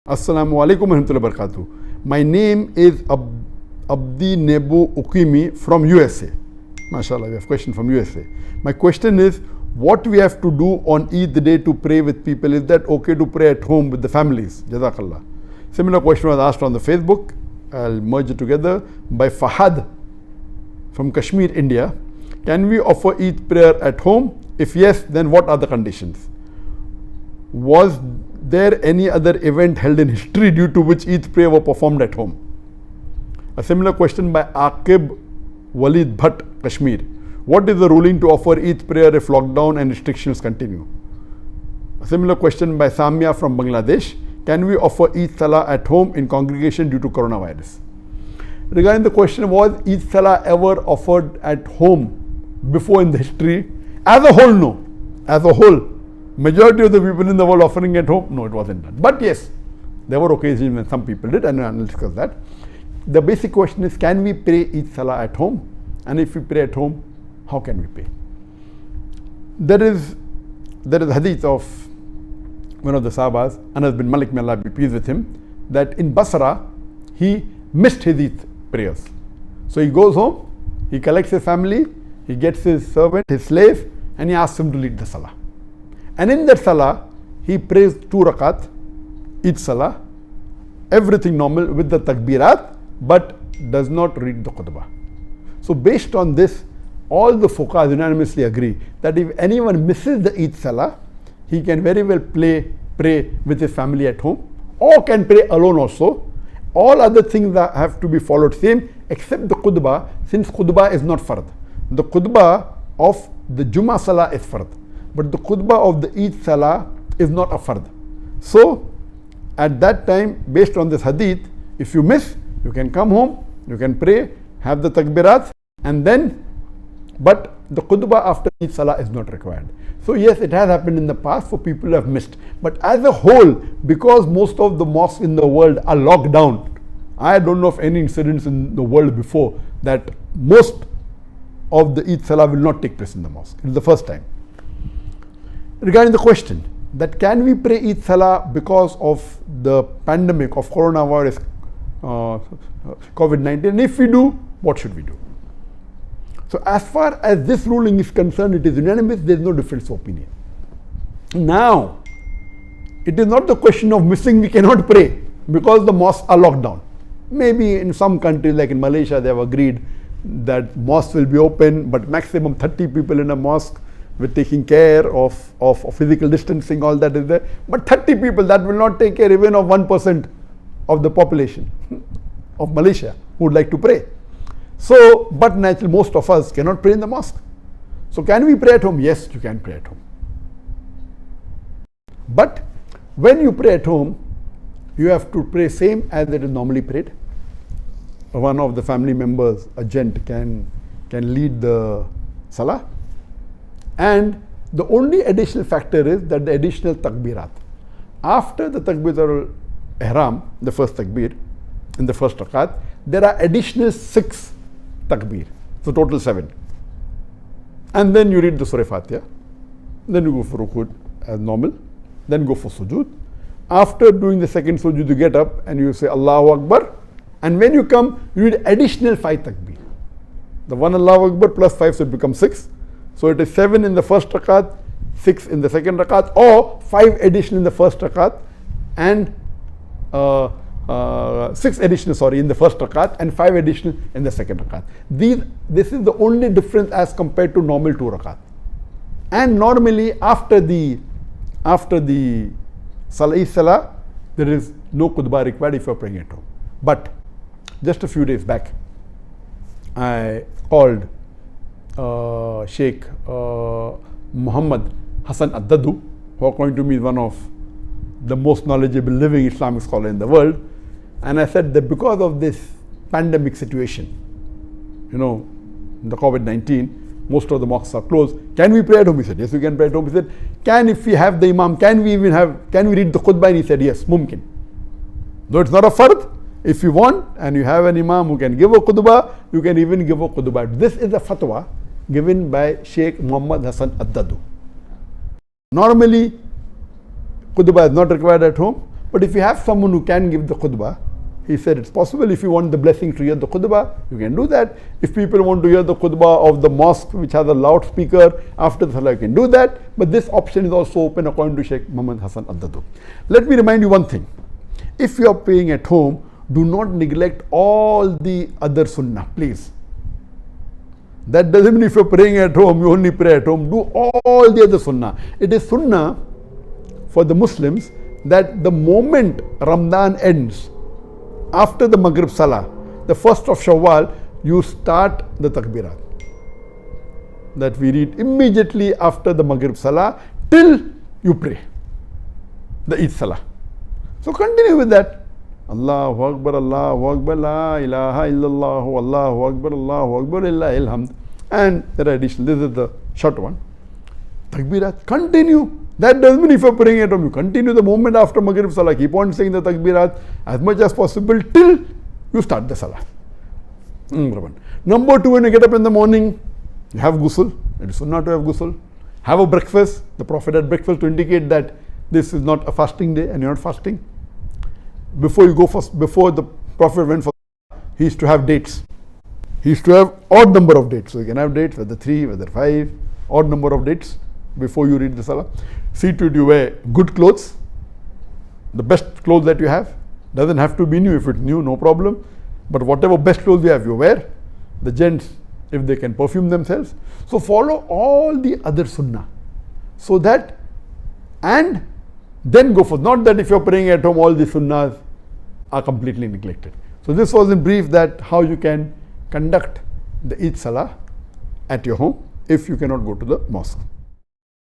Assalamu alaikum warahmatullahi wabarakatuh. My name is Abdi Nebu Ukimi from USA. MashaAllah, we have a question from USA. My question is, what we have to do on Eid day to pray with people? Is that okay to pray at home with the families? Jazakallah. Similar question was asked on the Facebook. I'll merge it together by Fahad from Kashmir, India. Can we offer Eid prayer at home? If yes, then what are the conditions? Was there any other event held in history due to which Eid prayer were performed at home? A similar question by Aqib Walid Bhatt, Kashmir. What is the ruling to offer Eid prayer if lockdown and restrictions continue? A similar question by Samia from Bangladesh. Can we offer Eid Salaah at home in congregation due to coronavirus? Regarding the question, was Eid Salaah ever offered at home before in the history? As a whole, no. As a whole, majority of the people in the world offering at home, no, it wasn't done. But yes, there were occasions when some people did, and I'll discuss that. The basic question is, can we pray Eid Salaah at home? And if we pray at home, how can we pray? There is a hadith of one of the Sahabas, Anas bin Malik, may Allah be pleased with him, that in Basra, he missed his Eid prayers. So he goes home, he collects his family, he gets his servant, his slave, and he asks him to lead the Salah. And in that Salah, he prays 2 rakat, Eid Salah, everything normal with the takbirat, but does not read the khutbah. So based on this, all the fuqahas unanimously agree that if anyone misses the Eid Salah, he can very well pray with his family at home, or can pray alone also. All other things that have to be followed same, except the khutbah, since khutbah is not fard. The khutbah of the Jummah Salah is fard, but the khutbah of the Eid Salah is not a fard. So at that time, based on this hadith, if you miss, you can come home, you can pray, have the takbirat, and then, but the khutbah after Eid Salah is not required. So yes, it has happened in the past for people who have missed. But as a whole, because most of the mosques in the world are locked down, I don't know of any incidents in the world before that most of the Eid Salah will not take place in the mosque. It's the first time. Regarding the question that can we pray Eid Salah because of the pandemic of coronavirus, COVID-19, and if we do, what should we do? So as far as this ruling is concerned, it is unanimous, there is no difference of opinion. Now, it is not the question of missing, we cannot pray because the mosques are locked down. Maybe in some countries like in Malaysia, they have agreed that mosques will be open, but maximum 30 people in a mosque with taking care of physical distancing, all that is there. But 30 people, that will not take care even of 1% of the population of Malaysia who would like to pray. So, but naturally most of us cannot pray in the mosque. So can we pray at home? Yes, you can pray at home. But when you pray at home, you have to pray same as it is normally prayed. One of the family members, a gent, can lead the Salah. And the only additional factor is that the additional takbirat. After the takbiratul ihram, the first takbir, in the first rakat, there are additional 6 takbir, so total 7. And then you read the Surah Fatiha, then you go for rukud as normal, then go for sujood. After doing the second sujood, you get up and you say Allahu Akbar, and when you come, you read additional 5 takbir. The one Allahu Akbar plus 5, so it becomes 6. So it is 7 in the first rakat, 6 in the second rakat, or 5 additional in the first rakat, and 6 additional, in the first rakat, and 5 additional in the second rakat. This is the only difference as compared to normal 2 rakat. And normally after the Salah, there is no khutbah required if you are praying at home. But just a few days back, I called Sheikh Muhammad Hassan Addadu, who according to me is one of the most knowledgeable living Islamic scholar in the world. And I said that because of this pandemic situation, the COVID-19, most of the mosques are closed. Can we pray at home? He said, yes, we can pray at home. He said, if we have the imam, can we read the khutbah? And he said, yes, mumkin. Though it's not a fard, if you want and you have an imam who can give a khutbah, you can even give a khutbah. This is a fatwa given by Sheikh Muhammad Hassan Addadu. Normally, khutbah is not required at home, But if you have someone who can give the khutbah, he said it's possible. If you want the blessing to hear the khutbah, you can do that. If people want to hear the khutbah of the mosque which has a loudspeaker after the salah, you can do that. But this option is also open according to Sheikh Muhammad Hassan Addadu. Let me remind you one thing. If you are praying at home, do not neglect all the other sunnah, please. That doesn't mean if you're praying at home, you only pray at home. Do all the other sunnah. It is sunnah for the Muslims that the moment Ramadan ends, after the Maghrib Salah, the first of Shawwal, you start the Takbirat. That we read immediately after the Maghrib Salah till you pray the Eid Salah. So continue with that. Allahu Akbar, La ilaha illallah, Allahu Akbar, Illahil hamd. And there are additional, this is the short one. Takbirat, continue. That doesn't mean if you're praying at home, you continue the moment after Maghrib Salah. Keep on saying the Takbirat as much as possible till you start the Salah. Number 2, when you get up in the morning, you have ghusl. It is sunnah to have ghusl. Have a breakfast. The Prophet had breakfast to indicate that this is not a fasting day and you're not fasting. Before the Prophet went for Salah, he used to have dates. He used to have odd number of dates. So you can have dates, whether 3, whether 5, odd number of dates before you read the Salah. See to it you wear good clothes, the best clothes that you have. Doesn't have to be new. If it's new, no problem. But whatever best clothes you have, you wear. The gents, if they can perfume themselves. So follow all the other sunnah. So that, and then go for, not that if you're praying at home, all the sunnahs are completely neglected. So this was in brief that how you can conduct the Eid Salah at your home if you cannot go to the mosque.